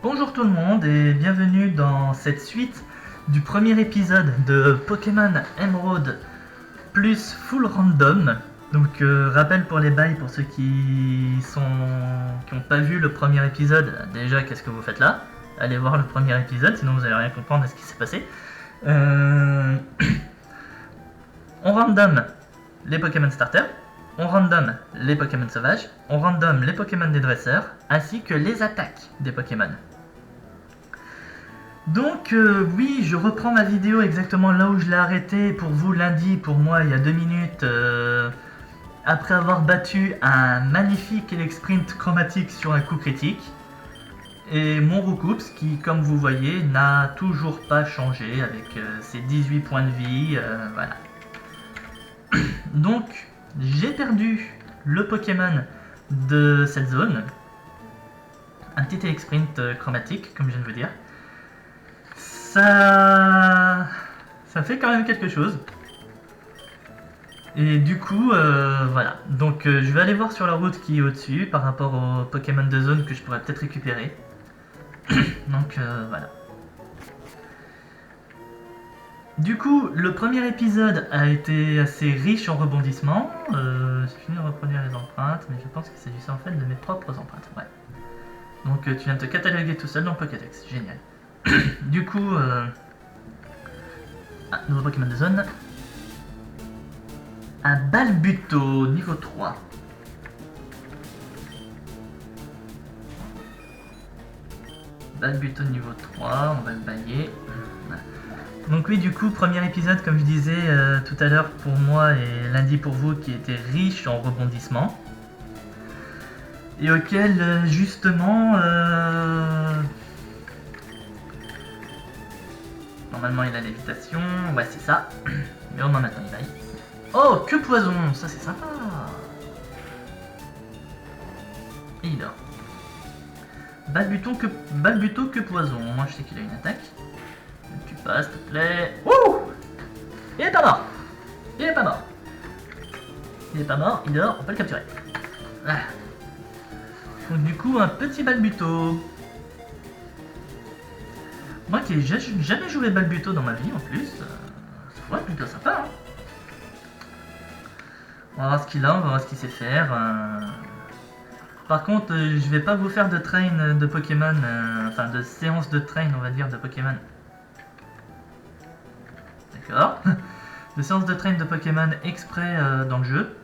Bonjour tout le monde et bienvenue dans cette suite du premier épisode de Pokémon Emerald plus Full Random. Donc rappel pour les bails pour ceux qui n'ont pas vu le premier épisode. Déjà, qu'est-ce que vous faites là? Allez voir le premier épisode, sinon vous allez rien comprendre à ce qui s'est passé. On random les Pokémon starters, on random les Pokémon sauvages, on random les Pokémon des dresseurs, ainsi que les attaques des Pokémon. Donc oui, je reprends ma vidéo exactement là où je l'ai arrêtée pour vous lundi, pour moi il y a 2 minutes, après avoir battu un magnifique Elexprint chromatique sur un coup critique. Et mon Roucoups qui, comme vous voyez, n'a toujours pas changé avec ses 18 points de vie, voilà. Donc, j'ai perdu le Pokémon de cette zone. Un petit Elexprint chromatique, comme je viens de vous dire. Ça fait quand même quelque chose. Et du coup, voilà. Donc, je vais aller voir sur la route qui est au-dessus par rapport aux Pokémon de zone que je pourrais peut-être récupérer. Donc, voilà. Du coup, le premier épisode a été assez riche en rebondissements. J'ai fini de reproduire les empreintes, mais je pense qu'il s'agissait en fait de mes propres empreintes. Ouais. Donc, tu viens de te cataloguer tout seul dans Pokédex. Génial. Du coup, nouveau Pokémon de zone. Un Balbuto niveau 3. Balbuto niveau 3, on va le bailler. Donc oui, du coup, premier épisode, comme je disais tout à l'heure pour moi et lundi pour vous, qui était riche en rebondissements. Et auquel, justement, normalement il a lévitation, ouais c'est ça. Mais au moins maintenant il baille. Oh, que poison, ça c'est sympa. Et il dort. Balbuto que poison, moi je sais qu'il a une attaque. Tu passes, s'il te plaît. Ouh! Il est pas mort. Il est pas mort. Il est pas mort, il dort, on peut le capturer. Ah. Donc du coup, un petit Balbuto. Moi qui ai jamais joué Balbuto dans ma vie en plus, ça pourrait être plutôt sympa. Hein. On va voir ce qu'il a, on va voir ce qu'il sait faire. Par contre, je vais pas vous faire de train de Pokémon, enfin de séance de train, on va dire, de Pokémon. D'accord. De séance de train de Pokémon exprès dans le jeu.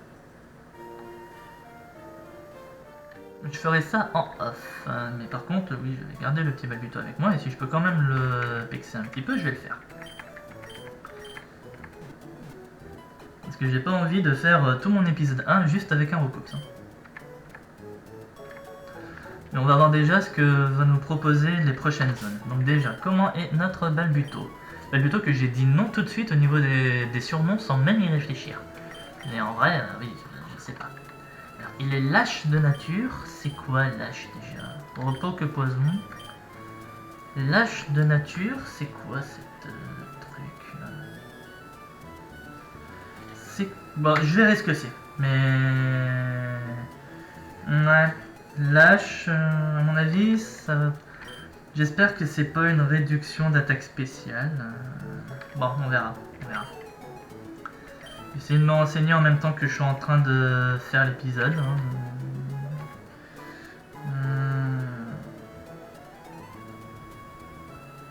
Je ferai ça en off. Mais par contre, oui, je vais garder le petit Balbuto avec moi. Et si je peux quand même le pexer un petit peu, je vais le faire. Parce que j'ai pas envie de faire tout mon épisode 1 juste avec un Roucoups. Hein. Mais on va voir déjà ce que va nous proposer les prochaines zones. Donc déjà, comment est notre Balbuto? Balbuto que j'ai dit non tout de suite au niveau des surnoms sans même y réfléchir. Mais en vrai, oui, je sais pas. Alors, il est lâche de nature. C'est quoi lâche déjà? Repos que poison. Lâche de nature, c'est quoi cette truc là? C'est... Bon, je verrai ce que c'est. Mais... Ouais. Lâche, à mon avis, ça... J'espère que c'est pas une réduction d'attaque spéciale. Bon, on verra. J'essaie de me renseigner en même temps que je suis en train de faire l'épisode.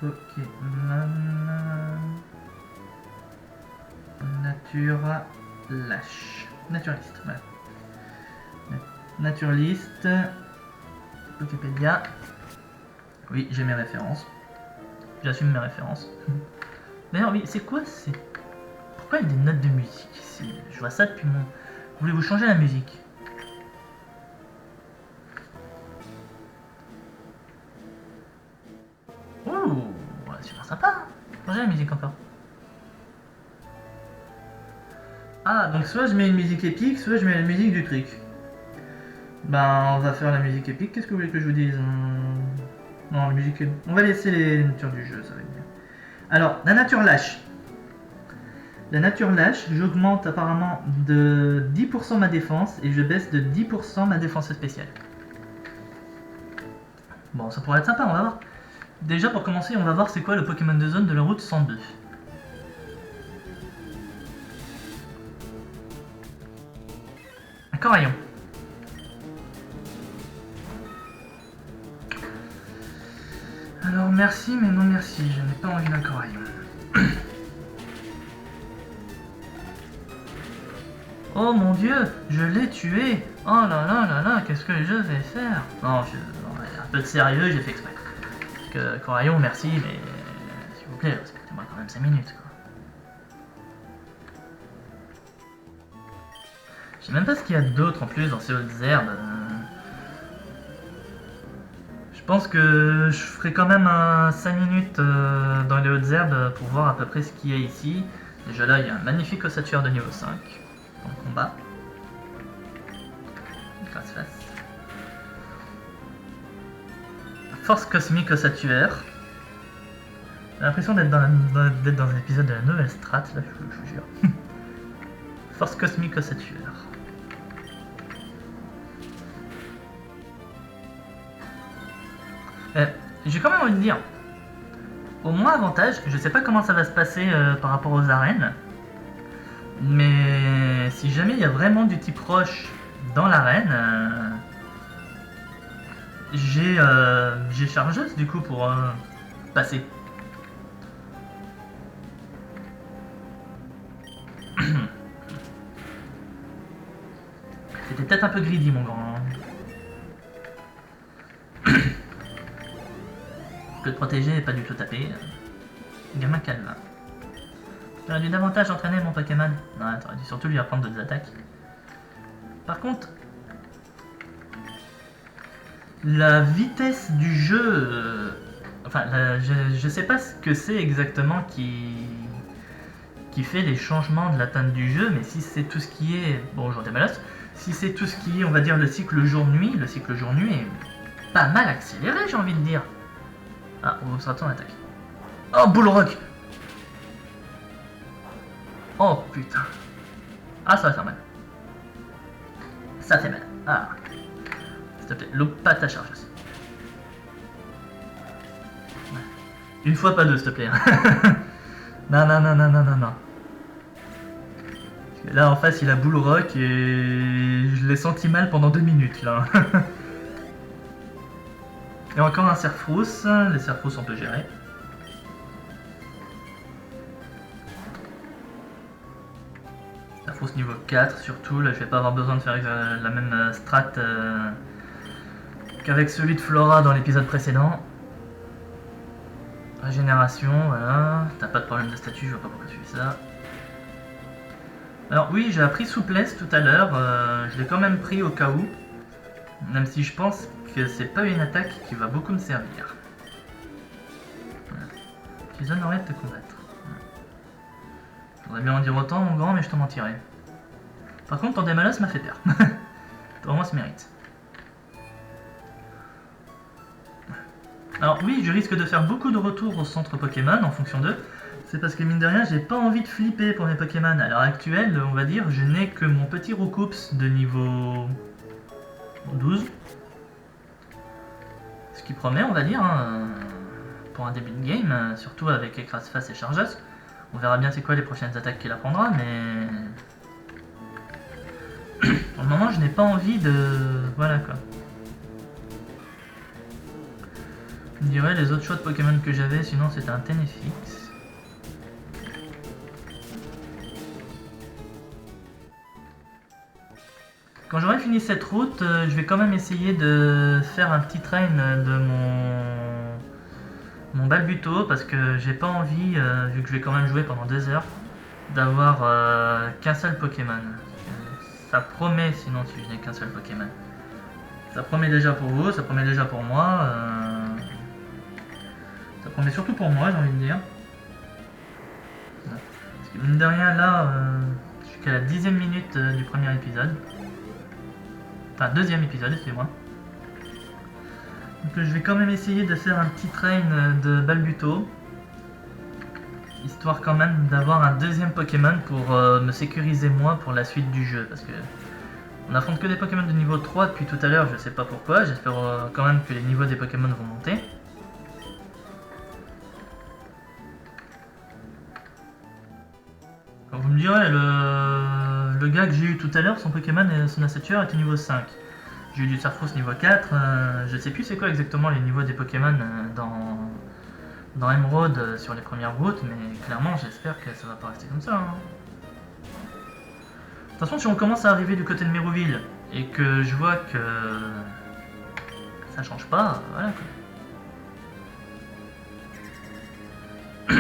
Pokémon... Nature... Lâche. Naturaliste, voilà. Naturaliste... Wikipédia... Oui, j'ai mes références. J'assume mes références. D'ailleurs, oui, c'est quoi? Pourquoi il y a des notes de musique ici? Je vois ça depuis mon... Voulez-vous changer la musique? Ouh, super sympa. Changer la musique encore. Ah, donc soit je mets une musique épique, soit je mets la musique du truc. Ben, on va faire la musique épique. Qu'est-ce que vous voulez que je vous dise? Non, la musique... On va laisser les natures du jeu, ça va être bien. Alors, la nature lâche. La nature lâche, j'augmente apparemment de 10% ma défense et je baisse de 10% ma défense spéciale. Bon, ça pourrait être sympa, on va voir. Déjà, pour commencer, on va voir c'est quoi le Pokémon de zone de la route 102. Un Coraillon. Alors merci, mais non merci, je n'ai pas envie d'un Coraillon. Oh mon dieu, je l'ai tué. Oh là là là là, qu'est-ce que je vais faire? Non, un peu de sérieux, j'ai fait exprès. Parce que Coraillon, merci, mais s'il vous plaît, respectez-moi quand même 5 minutes, quoi. Je sais même pas ce qu'il y a d'autre en plus dans ces hautes herbes. Je pense que je ferai quand même 5 minutes dans les hautes herbes pour voir à peu près ce qu'il y a ici. Déjà là, il y a un magnifique ossature de niveau 5 dans le combat. Grasse-face. Force cosmique ossature. J'ai l'impression d'être dans un épisode de la nouvelle strat, là, je vous jure. Force cosmique ossature. J'ai quand même envie de dire, au moins avantage, je sais pas comment ça va se passer par rapport aux arènes, mais si jamais il y a vraiment du type roche dans l'arène, j'ai chargeuse du coup pour passer. C'était peut-être un peu greedy mon grand. Que te protéger et pas du tout taper. Gamin calme. J'aurais dû davantage entraîner mon Pokémon. Non, t'aurais dû surtout lui apprendre d'autres attaques. Par contre, la vitesse du jeu... enfin, je sais pas ce que c'est exactement qui fait les changements de l'atteinte du jeu, mais si c'est tout ce qui est... bonjour Démalos. Si c'est tout ce qui est, on va dire, le cycle jour-nuit, le cycle jour-nuit est pas mal accéléré, j'ai envie de dire. Ah, on sera en attaque. Oh, Bullrock! Oh putain. Ah, ça va faire mal. Ça fait mal. Ah. S'il te plaît, loupe pas ta charge aussi. Une fois, pas deux, s'il te plaît. Non, non, non, non, non, non, non. Parce que là, en face, il a Bullrock et je l'ai senti mal pendant 2 minutes, là. Et encore un Serfrousse. Les Serfrousses, on peut gérer. Serfrousse niveau 4, surtout. Là, je vais pas avoir besoin de faire la même strat qu'avec celui de Flora dans l'épisode précédent. Régénération, voilà. T'as pas de problème de statut, je vois pas pourquoi tu fais ça. Alors oui, j'ai appris souplesse tout à l'heure. Je l'ai quand même pris au cas où. Même si je pense que c'est pas une attaque qui va beaucoup me servir. Voilà. Tu honorerais de te combattre. Je voudrais bien en dire autant, mon grand, mais je te mentirais. Par contre, ton Démalos m'a fait peur. Vraiment, ça mérite. Alors oui, je risque de faire beaucoup de retours au centre Pokémon en fonction d'eux. C'est parce que mine de rien, j'ai pas envie de flipper pour mes Pokémon. À l'heure actuelle, on va dire, je n'ai que mon petit Roucoups de niveau 12. Ce qui promet, on va dire, hein, pour un début de game, surtout avec Écrase-Face et Chargeuse. On verra bien c'est quoi les prochaines attaques qu'il apprendra, mais... pour le moment, je n'ai pas envie de... voilà quoi. Je dirais les autres choix de Pokémon que j'avais, sinon c'était un Tenefix. Quand j'aurai fini cette route, je vais quand même essayer de faire un petit train de mon Balbuto parce que j'ai pas envie, vu que je vais quand même jouer pendant 2 heures, d'avoir qu'un seul Pokémon. Ça promet sinon si je n'ai qu'un seul Pokémon. Ça promet déjà pour vous, ça promet déjà pour moi. Ça promet surtout pour moi, j'ai envie de dire. Parce que mine de rien, là, je suis qu'à la 10e minute du premier épisode. Enfin, 2e épisode, excusez-moi. Donc je vais quand même essayer de faire un petit train de Balbuto. Histoire quand même d'avoir un 2e Pokémon pour me sécuriser moi pour la suite du jeu. Parce que On affronte que des Pokémon de niveau 3 depuis tout à l'heure, je sais pas pourquoi, j'espère quand même que les niveaux des Pokémon vont monter. Alors vous me direz, le gars que j'ai eu tout à l'heure, son Pokémon et son Assature était niveau 5. J'ai eu du Sarfros niveau 4, je sais plus c'est quoi exactement les niveaux des Pokémon dans Emerald sur les premières routes, mais clairement j'espère que ça va pas rester comme ça. Hein. De toute façon, si on commence à arriver du côté de Mérouville et que je vois que ça change pas, voilà quoi.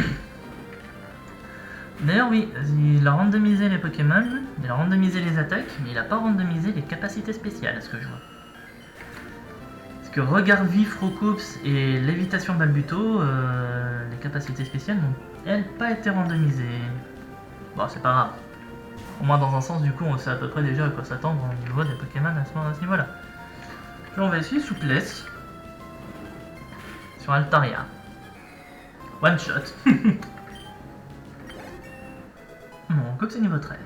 D'ailleurs oui, il a randomisé les Pokémon, il a randomisé les attaques, mais il a pas randomisé les capacités spéciales à ce que je vois. Parce que Regard Vif, Rokups et Lévitation Balbuto, les capacités spéciales n'ont elles pas été randomisées. Bon, c'est pas grave. Au moins dans un sens, du coup, on sait à peu près déjà à quoi s'attendre au niveau des Pokémon à ce niveau-là. Puis on va essayer Souplesse sur Altaria. One shot. Bon, Cox c'est niveau 13.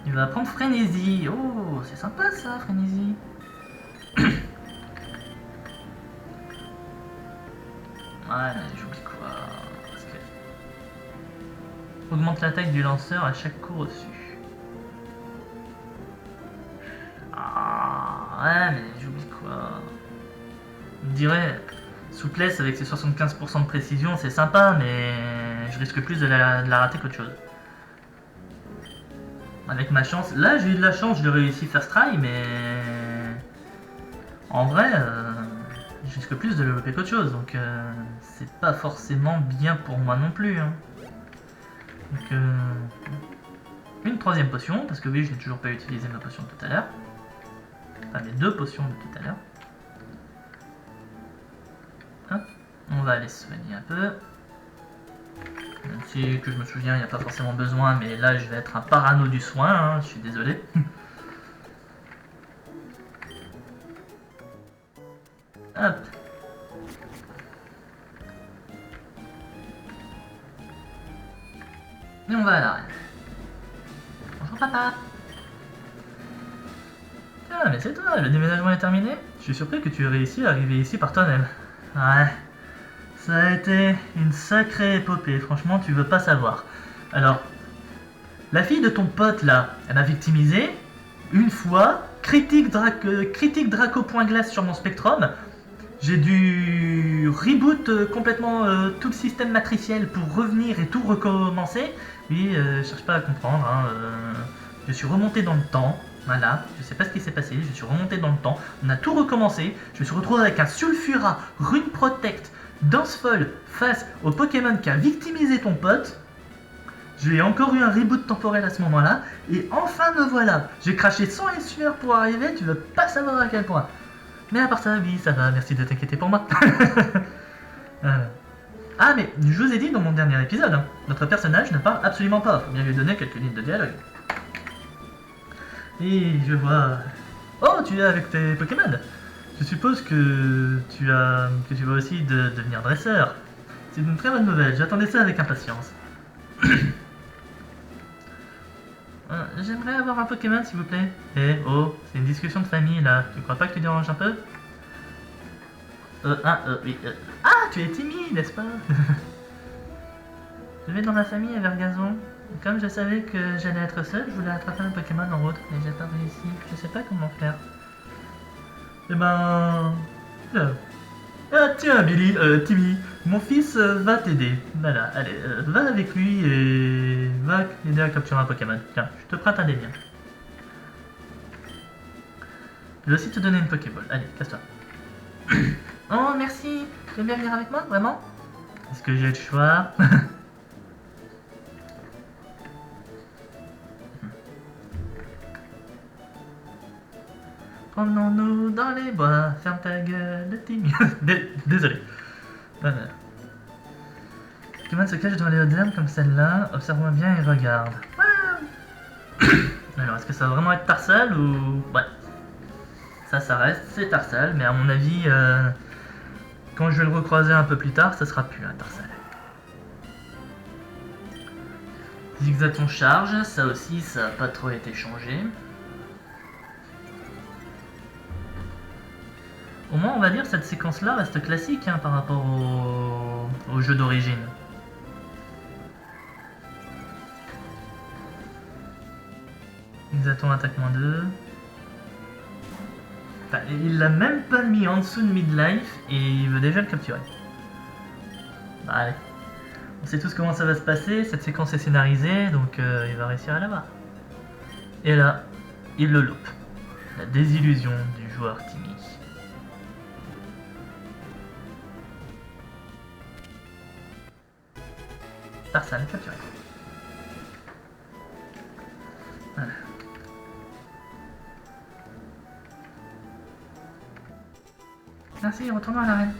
Il va prendre Frénésie. Oh, c'est sympa ça, Frénésie. Ouais, j'oublie quoi. Parce que... Augmente l'attaque du lanceur à chaque coup reçu. Ah, ouais, mais j'oublie quoi. On dirait, souplesse avec ses 75% de précision, c'est sympa, mais je risque plus de la rater qu'autre chose. Avec ma chance, là j'ai eu de la chance, je l'ai réussi first try, mais en vrai, je risque plus de le louper qu'autre chose, donc c'est pas forcément bien pour moi non plus. Hein. Donc, une troisième potion, parce que oui, je n'ai toujours pas utilisé ma potion de tout à l'heure. Enfin, mes deux potions de tout à l'heure. On va aller se soigner un peu. Même si, que je me souviens, il n'y a pas forcément besoin, mais là, je vais être un parano du soin, hein, je suis désolé. Hop. Et on va à l'arène. Bonjour papa. Ah, mais c'est toi, le déménagement est terminé? Je suis surpris que tu aies réussi à arriver ici par toi-même. Ouais. Ça a été une sacrée épopée, franchement, tu veux pas savoir. Alors, la fille de ton pote là, elle m'a victimisé une fois, critique Draco point glace sur mon Spectrum. J'ai dû reboot complètement tout le système matriciel pour revenir et tout recommencer. Oui, cherche pas à comprendre. Hein, je suis remonté dans le temps. Voilà, je sais pas ce qui s'est passé, je suis remonté dans le temps. On a tout recommencé. Je me suis retrouvé avec un Sulfura, Rune Protect, Dancefall face au Pokémon qui a victimisé ton pote. J'ai encore eu un reboot temporel à ce moment-là. Et enfin me voilà. J'ai craché sang et sueur pour arriver, tu veux pas savoir à quel point. Mais à part ça, oui, ça va, merci de t'inquiéter pour moi. Ah, mais je vous ai dit dans mon dernier épisode, hein, notre personnage ne parle absolument pas, faut bien lui donner quelques lignes de dialogue. Et je vois... Oh, tu es avec tes Pokémon. Je suppose que tu vas aussi devenir dresseur. C'est une très bonne nouvelle, j'attendais ça avec impatience. J'aimerais avoir un Pokémon s'il vous plaît. Eh, oh, c'est une discussion de famille là, tu crois pas que tu déranges un peu? Oui. Ah, tu es timide, n'est-ce pas? Je vais dans ma famille à Vergazon. Comme je savais que j'allais être seul, je voulais attraper un Pokémon en route, mais j'ai pas réussi. Je sais pas comment faire. Eh ben... Ah tiens Billy, Timmy, mon fils va t'aider. Voilà, allez, va avec lui et va aider à capturer un Pokémon. Tiens, je te prête un des miens. Je vais aussi te donner une Pokéball. Allez, casse-toi. Oh merci, tu veux bien venir avec moi, vraiment? Est-ce que j'ai le choix? Promenons-nous dans les bois, ferme ta gueule, Timmy. Désolé. Pokémon se cache dans les hautes herbes comme celle-là, observe-moi bien et regarde. Alors, est-ce que ça va vraiment être Tarsal ou... Ouais. Ça reste, c'est Tarsal, mais à mon avis, quand je vais le recroiser un peu plus tard, ça sera plus un Tarsal. Zigzaton charge, ça aussi, ça n'a pas trop été changé. Au moins, on va dire que cette séquence-là reste classique hein, par rapport au jeu d'origine. Zigzaton attaque -2. Enfin, il l'a même pas mis en dessous de midlife et il veut déjà le capturer. Bah, allez. On sait tous comment ça va se passer, cette séquence est scénarisée, donc il va réussir à l'avoir. Et là, il le loupe. La désillusion du joueur Timmy. Personne capturé. Voilà. Merci, retournons à l'arène.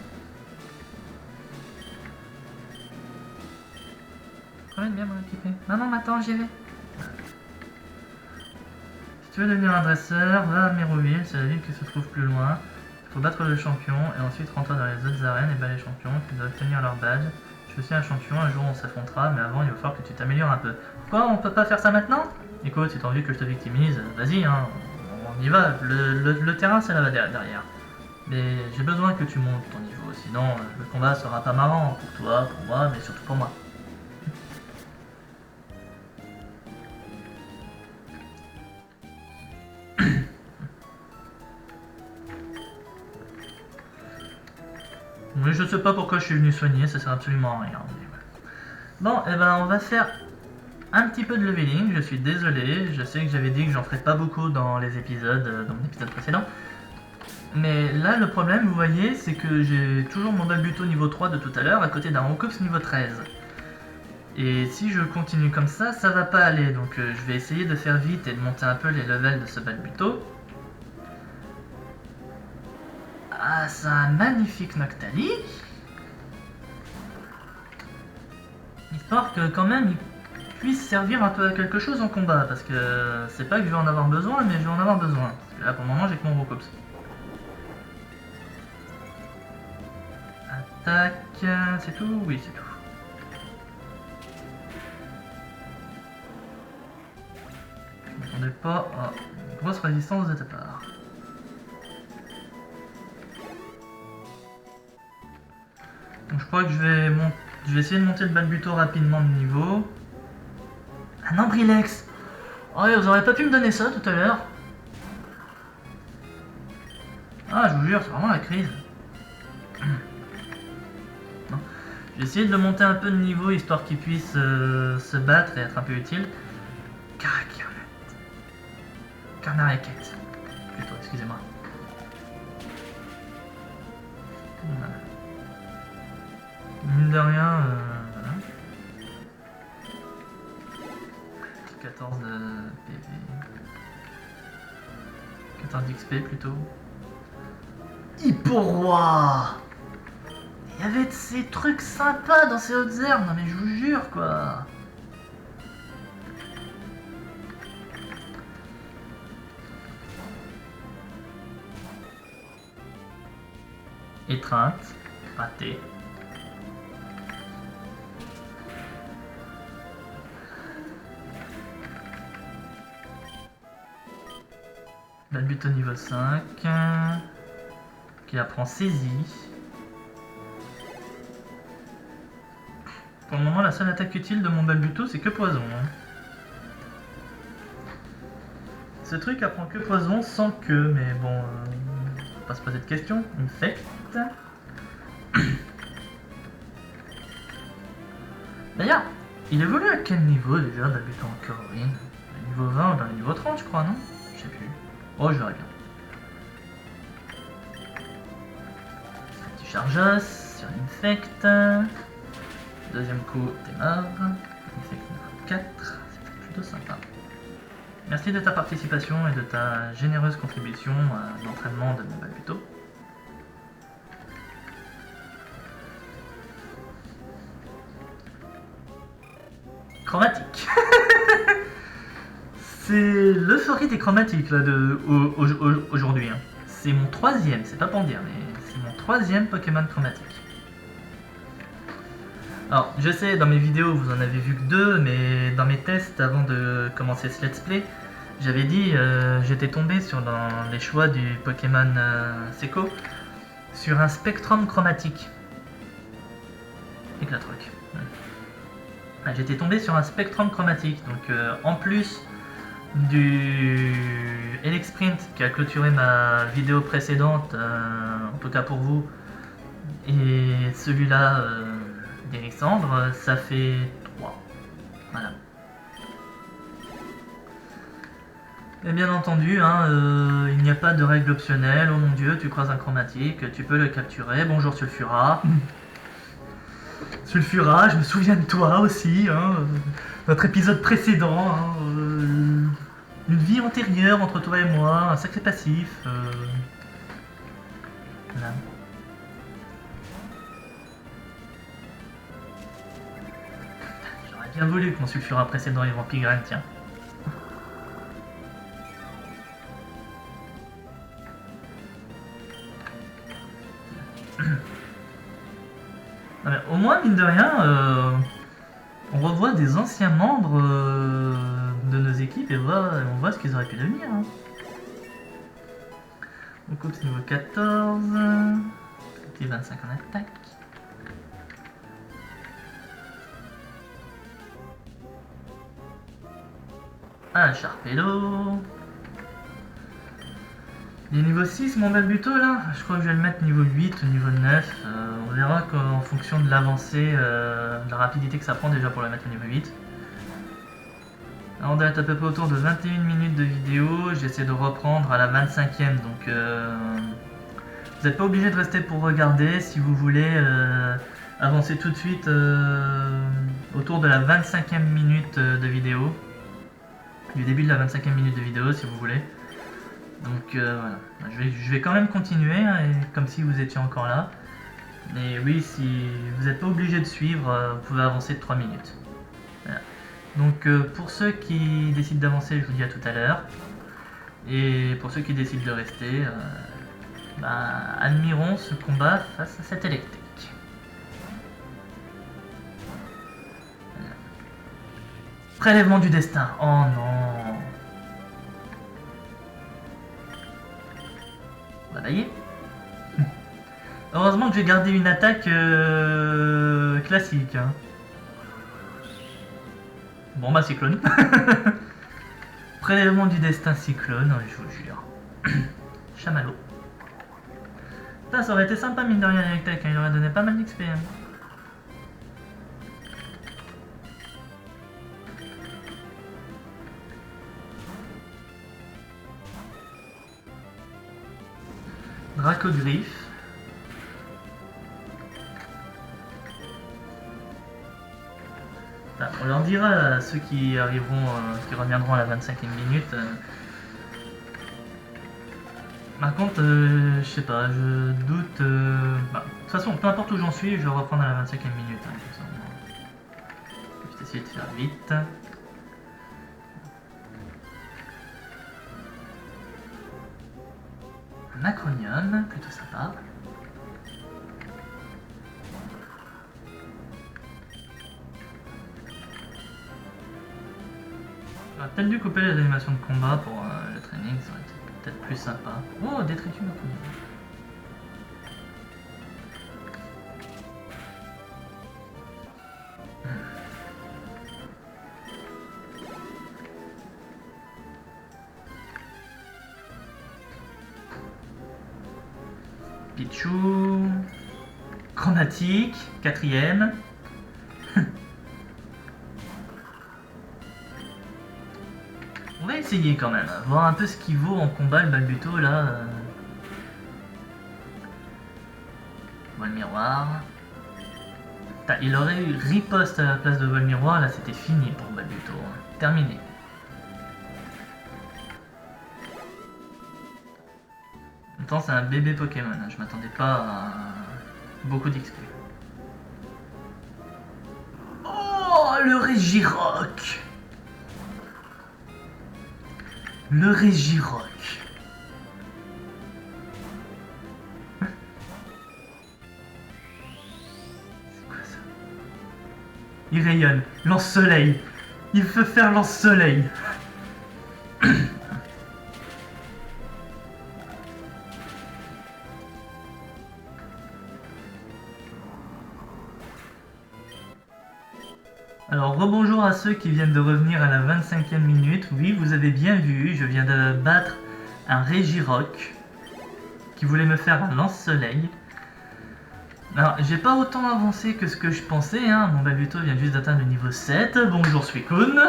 Promets de bien m'en occuper. Maman m'attend, j'y vais. Si tu veux devenir un dresseur, va à Méroville, c'est la ville qui se trouve plus loin. Il faut battre le champion et ensuite rentrer dans les autres arènes et battre les champions qui doivent obtenir leur badge. Je suis aussi un champion, un jour on s'affrontera, mais avant il va falloir que tu t'améliores un peu. Quoi, on peut pas faire ça maintenant? Écoute, si t'as envie que je te victimise, vas-y, hein, on y va. Le terrain c'est là derrière. Mais j'ai besoin que tu montes ton niveau, sinon le combat sera pas marrant pour toi, pour moi, mais surtout pour moi. Oui, je sais pas pourquoi je suis venu soigner, ça sert absolument à rien. Bon, et ben on va faire un petit peu de leveling, je suis désolé, je sais que j'avais dit que j'en ferais pas beaucoup dans les épisodes, dans l'épisode précédent. Mais là, le problème, vous voyez, c'est que j'ai toujours mon Balbuto niveau 3 de tout à l'heure à côté d'un Ronkops niveau 13. Et si je continue comme ça va pas aller, donc je vais essayer de faire vite et de monter un peu les levels de ce Balbuto. Ah, c'est un magnifique Noctali. Histoire que quand même il puisse servir un peu à quelque chose en combat, parce que c'est pas que je vais en avoir besoin, mais je vais en avoir besoin. Parce que là pour le moment j'ai que mon Ronkops. Attaque, c'est tout? Oui, c'est tout. Je m'attendais pas à une grosse résistance de ta part. Donc je crois que je vais essayer de monter le Balbuto rapidement de niveau. Un Ambrilex! Oh, vous auriez pas pu me donner ça tout à l'heure? Ah, je vous jure, c'est vraiment la crise. Non. Je vais essayer de le monter un peu de niveau histoire qu'il puisse se battre et être un peu utile. Carnariaquette. Plutôt, excusez-moi. Voilà. Mine de rien, voilà. 14 de PV. 14 d'XP plutôt. Hipporoi! Il y avait de ces trucs sympas dans ces hautes herbes, non mais je vous jure quoi! Étreinte, raté. Balbuto niveau 5, qui apprend saisie. Pour le moment, la seule attaque utile de mon Balbuto, c'est que poison. Hein. Ce truc apprend que poison sans que, mais bon, on va pas se poser de questions. Infect. D'ailleurs, il évolue à quel niveau déjà, Balbuto en Cororine? Niveau 20 ou dans le niveau 30, je crois, non? Je sais plus. Oh, je verrai bien. Petit chargeos sur Infect. Deuxième coup, t'es mort. Infect niveau 4. C'est plutôt sympa. Merci de ta participation et de ta généreuse contribution à l'entraînement de mon Balbuto. Chromatique. C'est l'euphorie des chromatiques là aujourd'hui. Hein. C'est mon troisième, c'est pas pour dire, mais c'est mon troisième Pokémon chromatique. Alors, je sais, dans mes vidéos, vous en avez vu que 2, mais dans mes tests, avant de commencer ce let's play, j'avais dit, j'étais tombé sur dans les choix du Pokémon Seco, sur un spectrum chromatique. Éclatroc. J'étais tombé sur un spectrum chromatique, donc en plus du Elexprint qui a clôturé ma vidéo précédente, en tout cas pour vous, et celui-là d'Alexandre, ça fait 3. Voilà. Et bien entendu, hein, il n'y a pas de règle optionnelle. Oh mon dieu, tu croises un chromatique, tu peux le capturer. Bonjour Sulfura. Sulfura, je me souviens de toi aussi, hein, notre épisode précédent, hein, une vie antérieure entre toi et moi, un sacré passif. Voilà. J'aurais bien voulu que mon Sulfura précédent ait Vampigraine, tiens. Au moins, mine de rien, on revoit des anciens membres de nos équipes et on voit ce qu'ils auraient pu devenir. Hein. On coupe niveau 14, petit 25 en attaque. Ah, Charpedo. Il est niveau 6 mon Balbuto là, je crois que je vais le mettre niveau 8 ou niveau 9, on verra qu'en fonction de l'avancée, de la rapidité que ça prend déjà pour le mettre au niveau 8. Alors on doit être à peu près autour de 21 minutes de vidéo, j'essaie de reprendre à la 25e, donc vous n'êtes pas obligé de rester pour regarder si vous voulez avancer tout de suite autour de la 25e minute de vidéo, du début de la 25e minute de vidéo si vous voulez. Donc voilà, je vais quand même continuer, hein, comme si vous étiez encore là. Mais oui, si vous n'êtes pas obligé de suivre, vous pouvez avancer de 3 minutes. Voilà. Donc pour ceux qui décident d'avancer, je vous dis à tout à l'heure. Et pour ceux qui décident de rester, admirons ce combat face à cet électrique. Voilà. Prélèvement du destin. Oh non. Balayer. Heureusement que j'ai gardé une attaque classique. Hein. Bon bah cyclone. Prélèvement du destin cyclone, je vous jure. Chamallow. Ça aurait été sympa mine de rien avec Tech, hein, il aurait donné pas mal d'XP. Hein. Dracogriffe. On leur dira à ceux qui arriveront, qui reviendront à la 25e minute. Par contre, je sais pas, je doute. De toute façon, peu importe où j'en suis, je vais reprendre à la 25e minute. Hein, je vais essayer de faire vite. Un acronyme, plutôt sympa. J'aurais peut-être dû couper les animations de combat pour le training, ça aurait été peut-être plus sympa. Oh, détritus macronyme. Pichou. Chromatique, 4ème. On va essayer quand même, voir un peu ce qu'il vaut en combat le Balbuto là. Vol miroir. Il aurait eu riposte à la place de vol miroir, là c'était fini pour Balbuto. Hein. Terminé. En même temps c'est un bébé Pokémon, hein. Je m'attendais pas à beaucoup d'XP. Oh le Régirock. Le Régirock. C'est quoi ça? il rayonne. Lance-soleil. Il veut faire lance-soleil. Alors, rebonjour à ceux qui viennent de revenir à la 25e minute. Oui, vous avez bien vu, je viens de battre un Regirock qui voulait me faire un lance-soleil. Alors, j'ai pas autant avancé que ce que je pensais, hein. Mon Balbuto vient juste d'atteindre le niveau 7. Bonjour Suicune.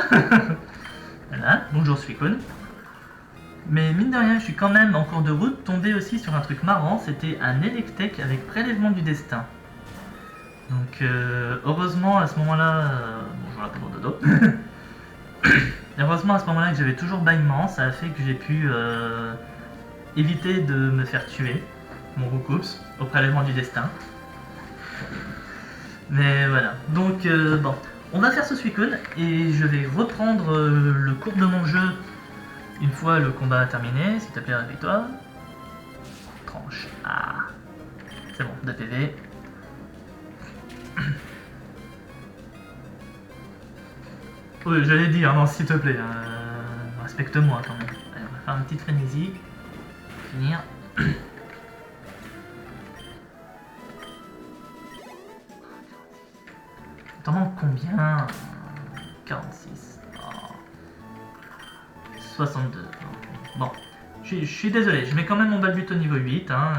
Voilà, bonjour Suicune. Mais mine de rien, je suis quand même en cours de route tombé aussi sur un truc marrant. C'était un Electek avec prélèvement du destin. Donc heureusement à ce moment-là, bonjour la pauvre dodo. Heureusement à ce moment-là que j'avais toujours bâillement, ça a fait que j'ai pu éviter de me faire tuer, mon Roucoups, au prélèvement du destin. Mais voilà, donc bon, on va faire ce Suicune et je vais reprendre le cours de mon jeu une fois le combat terminé. S'il te plaît, réveille-toi. Tranche. Ah, c'est bon, 2 PV. Oui, j'allais dire, non, s'il te plaît, respecte-moi quand même. Allez, on va faire une petite frénésie. Finir. T'en manques combien? 46. Oh. 62. Bon, je suis désolé, je mets quand même mon Balbuto niveau 8. Hein,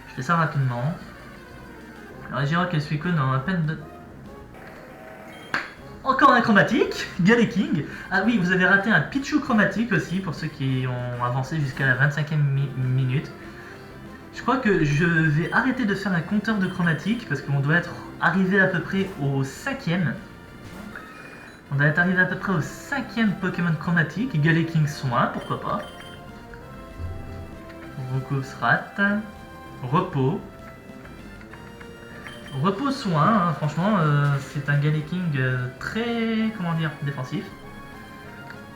je fais ça rapidement. Alors, Regirock et Suicune ont à peine de... Encore un chromatique, Galeking. Ah oui, vous avez raté un Pichu chromatique aussi, pour ceux qui ont avancé jusqu'à la 25e minute. Je crois que je vais arrêter de faire un compteur de chromatique, parce qu'on doit être arrivé à peu près au 5e. On doit être arrivé à peu près au 5e Pokémon chromatique, Galeking Soin, pourquoi pas. Roucoups Rat. Repos. Repos soin, hein, franchement, c'est un Galeking très, comment dire, défensif.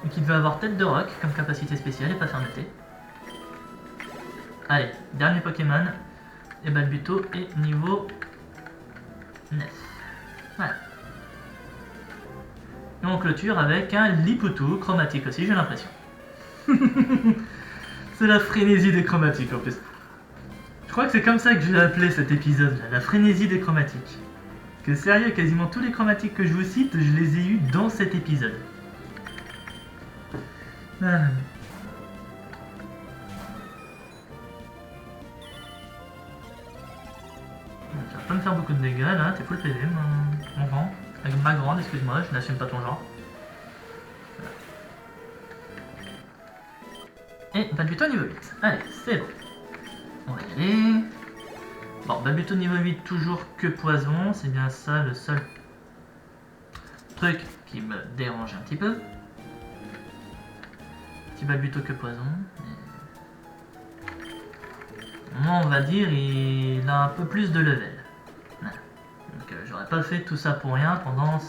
Et qui devait avoir tête de roc comme capacité spéciale et pas fermeté. Allez, dernier Pokémon. Et Balbuto est niveau 9. Voilà. Et on clôture avec un Liputu chromatique aussi, j'ai l'impression. C'est la frénésie des chromatiques en plus. Je crois que c'est comme ça que je vais appeler cet épisode, la frénésie des chromatiques. Que sérieux, quasiment tous les chromatiques que je vous cite, je les ai eus dans cet épisode. Ah. Tu vas pas me faire beaucoup de dégâts là, t'es full PV mon grand. Avec ma grande, excuse-moi, je n'assume pas ton genre. Et Balbuto niveau 8. Allez, c'est bon. On va y aller. Bon, Balbuto niveau 8, toujours que poison. C'est bien ça le seul truc qui me dérange un petit peu. Petit Balbuto que poison. Moi, on va dire, il a un peu plus de level. Donc, j'aurais pas fait tout ça pour rien pendant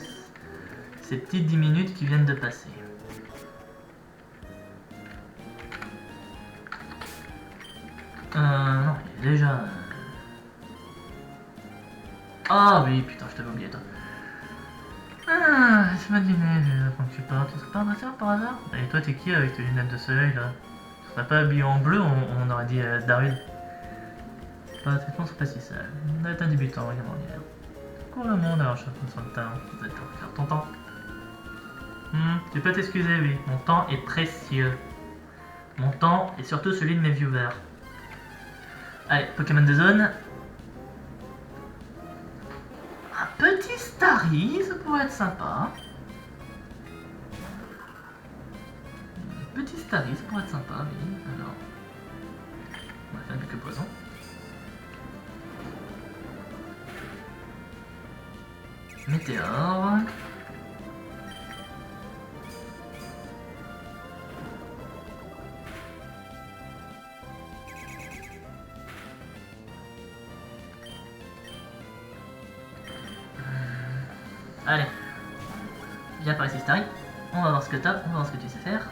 ces petites 10 minutes qui viennent de passer. Non, il est déjà... Ah oui, putain, je t'avais oublié, toi. Ah, c'est ma dîner, quand tu pars. Tu serais pas un dresseur par hasard? Et toi, t'es qui avec tes lunettes de soleil, là? Tu serais pas habillé en bleu, on aurait dit Daryl. Pas traitement, c'est pas si sale. On doit être un débutant, regarde en hiver. Cours le monde, alors je suis en train de talent. Tu dois faire ton temps. Tu peux t'excuser, oui. Mon temps est précieux. Mon temps et surtout celui de mes viewers. Allez, Pokémon de zone. Un petit Starry, ça pourrait être sympa. Petit Starry, ça pourrait être sympa, oui. Alors, on va faire quelques poisons. Météore. Allez, viens par ici Starry, on va voir ce que t'as, on va voir ce que tu sais faire.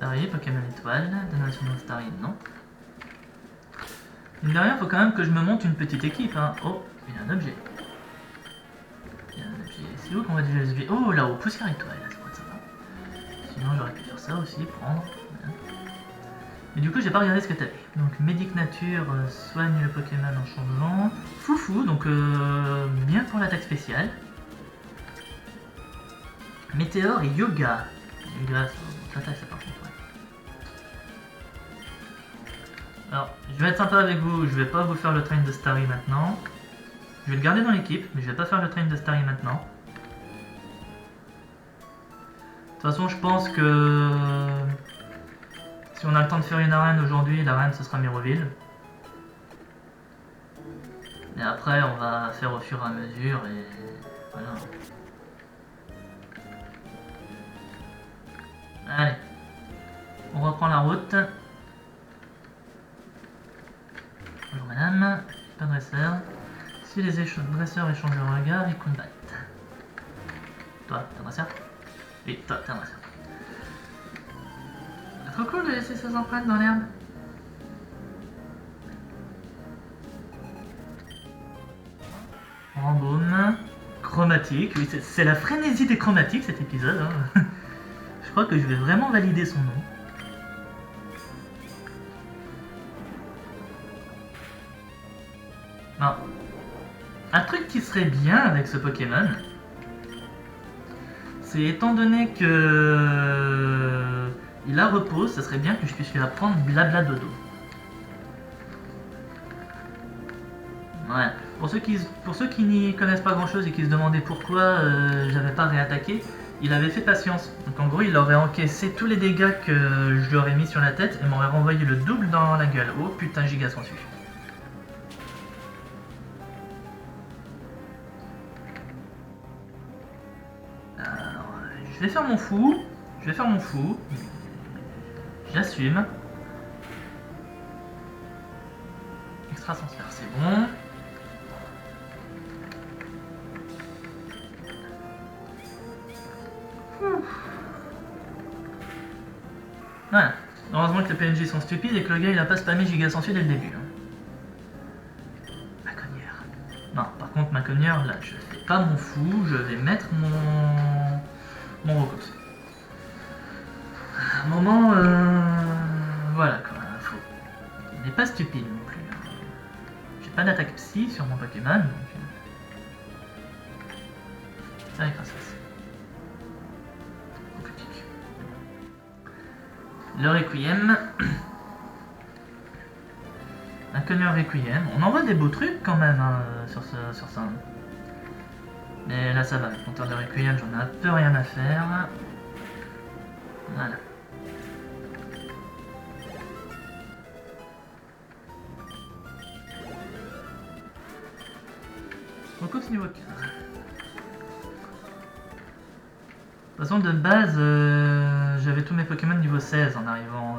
Starry, Pokémon étoile, Donation Starry, non. Mine de rien, faut quand même que je me monte une petite équipe. Hein. Oh, il y a un objet. Il y a un objet. C'est où qu'on va déjà se vivre? Oh, là-haut, poussière étoile, là, ça pourrait être sympa. Sinon, j'aurais pu faire ça aussi, prendre. Voilà. Mais du coup, j'ai pas regardé ce que t'avais. Donc, Médic Nature soigne le Pokémon en changeant. Foufou, donc bien pour l'attaque spéciale. Météore et Yoga. Yoga, ça attaque, ça par contre, ouais. Alors, je vais être sympa avec vous, je vais pas vous faire le train de Starry maintenant. Je vais le garder dans l'équipe, mais je vais pas faire le train de Starry maintenant. De toute façon, je pense que si on a le temps de faire une arène aujourd'hui, l'arène ce sera Miroville. Et après, on va faire au fur et à mesure et voilà. Allez, on reprend la route. Bonjour madame, pas de dresseur. Si les dresseurs échangent le regard, ils combattent. Toi, t'es un dresseur? Oui, toi, t'es un dresseur. Trop cool de laisser ses empreintes dans l'herbe. Rambaume. Chromatique, oui, c'est la frénésie des chromatiques cet épisode. Hein. Je crois que je vais vraiment valider son nom. Non. Un truc qui serait bien avec ce Pokémon, c'est étant donné que il a repos, ça serait bien que je puisse lui apprendre blabla dodo. Ouais. Pour ceux qui n'y connaissent pas grand chose et qui se demandaient pourquoi j'avais pas réattaqué, il avait fait patience. Donc en gros, il aurait encaissé tous les dégâts que je lui aurais mis sur la tête et m'aurait renvoyé le double dans la gueule. Oh putain, giga sensu. Alors, je vais faire mon fou. J'assume. Extrasensoire, c'est bon. Voilà. Heureusement que les PNJ sont stupides et que le gars il a pas spammé giga sensu dès le début. Ma connière. Non, par contre ma connière, là, je fais pas mon fou, je vais mettre mon Rocox. À un moment, voilà quoi, faut. Il n'est pas stupide non plus. Hein. J'ai pas d'attaque psy sur mon Pokémon, donc. Ça va être grâce à ça. Le Requiem. Inconnu Requiem. On envoie des beaux trucs quand même hein, sur ça. Mais là ça va, le compteur de Requiem, j'en ai un peu rien à faire. Voilà. Rocox niveau 15. De toute façon, de base, j'avais tous mes Pokémon niveau 16 en arrivant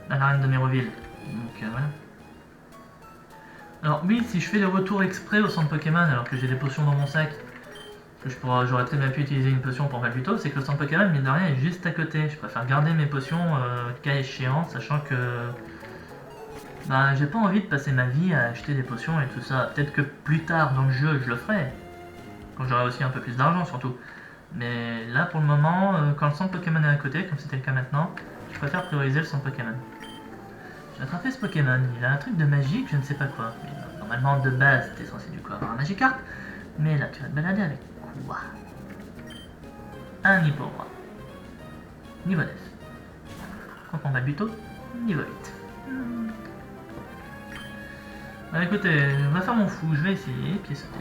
à l'arène de Miroville. Donc voilà. Alors oui, si je fais les retours exprès au centre Pokémon alors que j'ai des potions dans mon sac, j'aurais très bien pu utiliser une potion pour faire plus tôt, c'est que le centre Pokémon, mine de rien, est juste à côté. Je préfère garder mes potions cas échéant, sachant que bah, j'ai pas envie de passer ma vie à acheter des potions et tout ça. Peut-être que plus tard dans le jeu, je le ferai. Quand j'aurai aussi un peu plus d'argent surtout. Mais là, pour le moment, quand le centre Pokémon est à côté, comme c'était le cas maintenant, je préfère prioriser le centre Pokémon. J'ai attrapé ce Pokémon, il a un truc de magique, je ne sais pas quoi. Mais normalement, de base, t'es censé du coup avoir un Magikarp. Mais là, tu vas te balader avec quoi? Un Hippowra. Niveau 9. Quand on va buto, niveau 8. Bah écoutez, on va faire mon fou, je vais essayer, pied sauté.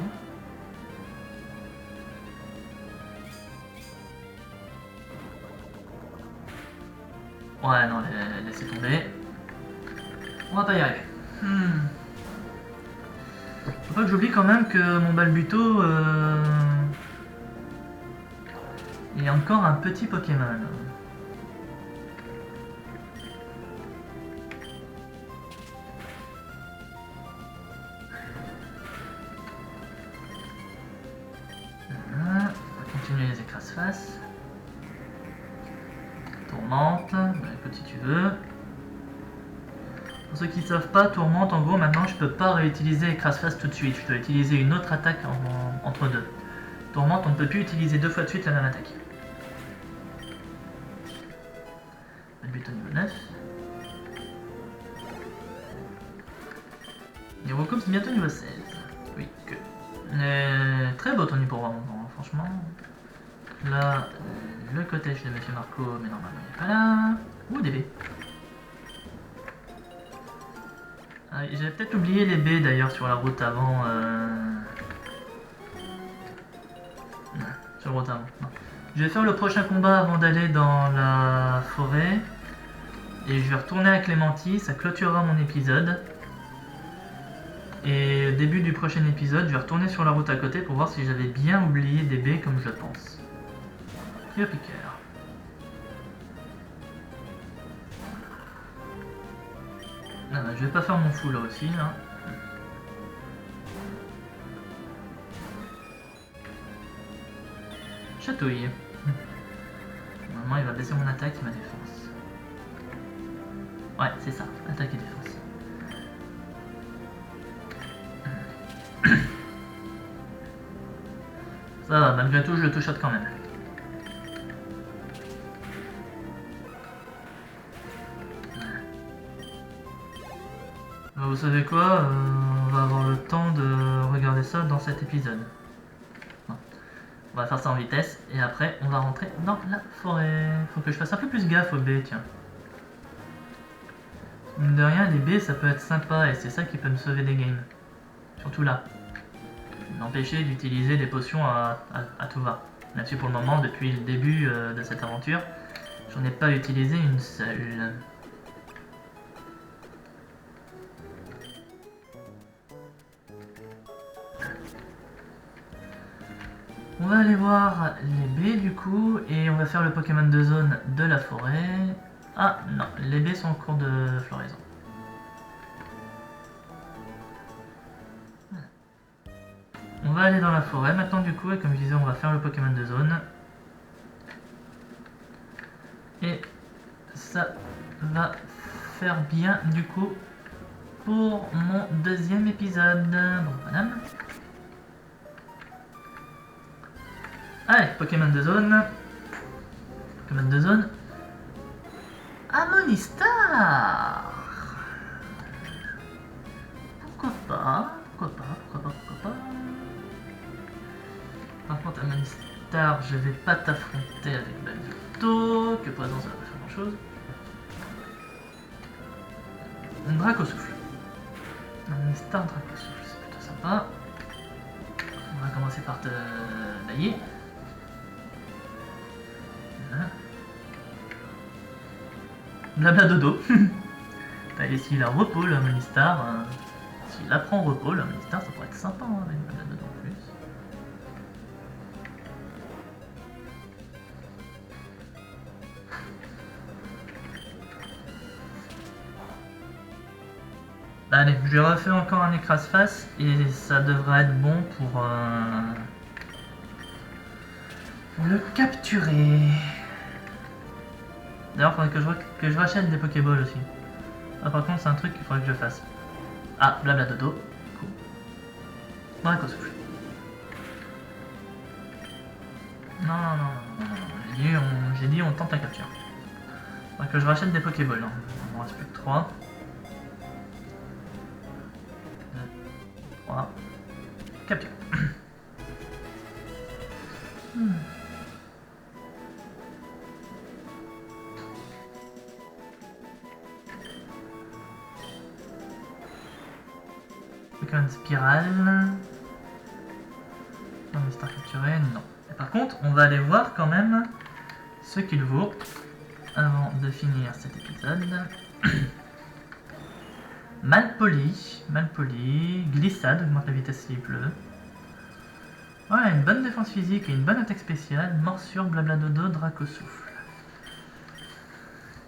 Ouais, non, laissez tomber. On va pas y arriver. Faut pas que j'oublie quand même que mon Balbuto il est encore un petit Pokémon. Voilà. On va continuer les écrase-face. Tournon. Tourmente. Bah, écoute, si tu veux. Pour ceux qui ne savent pas, Tourmente, en gros, maintenant, je peux pas réutiliser Écrase-Face tout de suite. Je dois utiliser une autre attaque entre deux. Tourmente, on ne peut plus utiliser deux fois de suite la même attaque. Le but au niveau 9. Hirocom, c'est bientôt niveau 16. Oui, que. Très beau ton pour voir mon franchement. Là, le cottage de Monsieur Marco, mais normalement il n'est pas là. Ouh, des baies. Ah, j'avais peut-être oublié les baies d'ailleurs sur la route avant. Non, sur la route avant. Non. Je vais faire le prochain combat avant d'aller dans la forêt. Et je vais retourner à Clémenty, ça clôturera mon épisode. Et au début du prochain épisode, je vais retourner sur la route à côté pour voir si j'avais bien oublié des baies comme je le pense. Cryopiqueur. Ah bah, je vais pas faire mon fou là aussi. Hein. Chatouille. Normalement, il va baisser mon attaque et ma défense. Ouais, c'est ça, attaque et défense. Ça va, malgré tout, je le touchote quand même. Vous savez quoi, on va avoir le temps de regarder ça dans cet épisode. On va faire ça en vitesse et après on va rentrer dans la forêt. Faut que je fasse un peu plus gaffe aux baies, tiens. Mine de rien, les baies ça peut être sympa et c'est ça qui peut me sauver des games. Surtout là. M'empêcher d'utiliser des potions à tout va. Là-dessus pour le moment, depuis le début de cette aventure, j'en ai pas utilisé une seule. On va aller voir les baies du coup et on va faire le Pokémon de zone de la forêt. Ah non, les baies sont en cours de floraison. On va aller dans la forêt maintenant du coup et comme je disais on va faire le Pokémon de zone. Et ça va faire bien du coup pour mon deuxième épisode. Bon madame. Allez, Pokémon de zone. Pokémon de zone. Amonistar. Pourquoi pas? Pourquoi pas? Pourquoi pas? Pourquoi pas? Par contre, Amonistar, je vais pas t'affronter avec Balduto, que poison ça va pas faire grand chose. Dracosouffle. Amonistar, Dracosouffle, c'est plutôt sympa. On va commencer par te tailler. Blabla dodo. Et s'il a repos, le Amonistar, s'il apprend repos, le Amonistar, ça pourrait être sympa hein, avec blabla dodo en plus. Allez, je lui refais encore un écrase-face et ça devrait être bon pour le capturer. D'ailleurs, il faudrait que je rachète des Pokéballs aussi. Ah, par contre, c'est un truc qu'il faudrait que je fasse. Ah, blabla dodo. Cool. Dracosouffle. Non, non, non, non, non. J'ai dit on tente la capture. Faudrait que je rachète des Pokéballs. Hein. Il m'en reste plus que 3. 2, 3. Capture. Pokémon spirale. Amonistar capturé, non. Et par contre, on va aller voir quand même ce qu'il vaut avant de finir cet épisode. Malpoli, glissade, augmente la vitesse s'il pleut. Ouais, une bonne défense physique et une bonne attaque spéciale, morsure, blabla dodo, dracosouffle.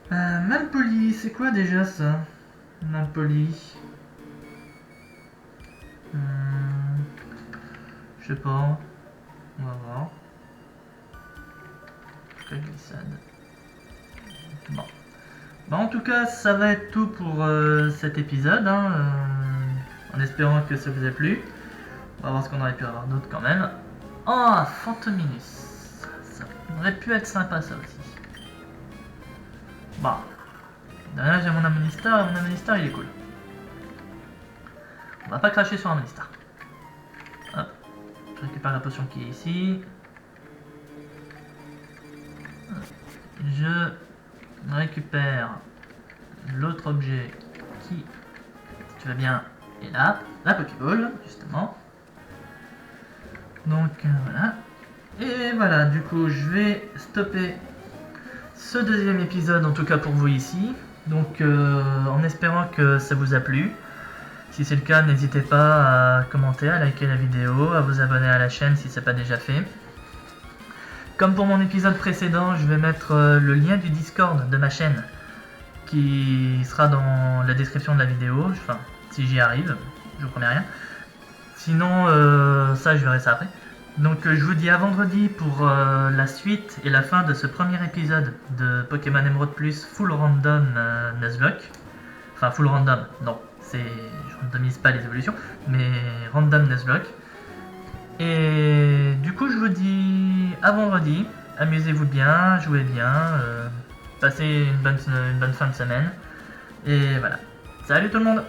Malpoli, c'est quoi déjà ça? Malpoli. Je sais pas. On va voir. Que glissade. Bon. Bah, en tout cas, ça va être tout pour cet épisode, hein, en espérant que ça vous a plu. On va voir ce qu'on aurait pu avoir d'autre quand même. Oh, Phantominus. Ça aurait pu être sympa ça aussi. Bon. Derrière j'ai mon Amonistar et mon Amonistar il est cool. On va pas cracher sur un Amonistar. Hop. Je récupère la potion qui est ici. Je récupère l'autre objet qui, si tu veux bien, est là. La Pokéball, justement. Donc voilà. Et voilà, du coup je vais stopper ce deuxième épisode, en tout cas pour vous ici. Donc en espérant que ça vous a plu. Si c'est le cas, n'hésitez pas à commenter, à liker la vidéo, à vous abonner à la chaîne si ce n'est pas déjà fait. Comme pour mon épisode précédent, je vais mettre le lien du Discord de ma chaîne qui sera dans la description de la vidéo, enfin si j'y arrive, je vous promets rien. Sinon, ça je verrai ça après. Donc je vous dis à vendredi pour la suite et la fin de ce premier épisode de Pokémon Emerald Plus Full Random Nuzlocke. Enfin full random, non, je randomise pas les évolutions, mais Random Nuzlocke. Et du coup je vous dis à vendredi, amusez-vous bien, jouez bien, passez une bonne fin de semaine. Et voilà. Salut tout le monde!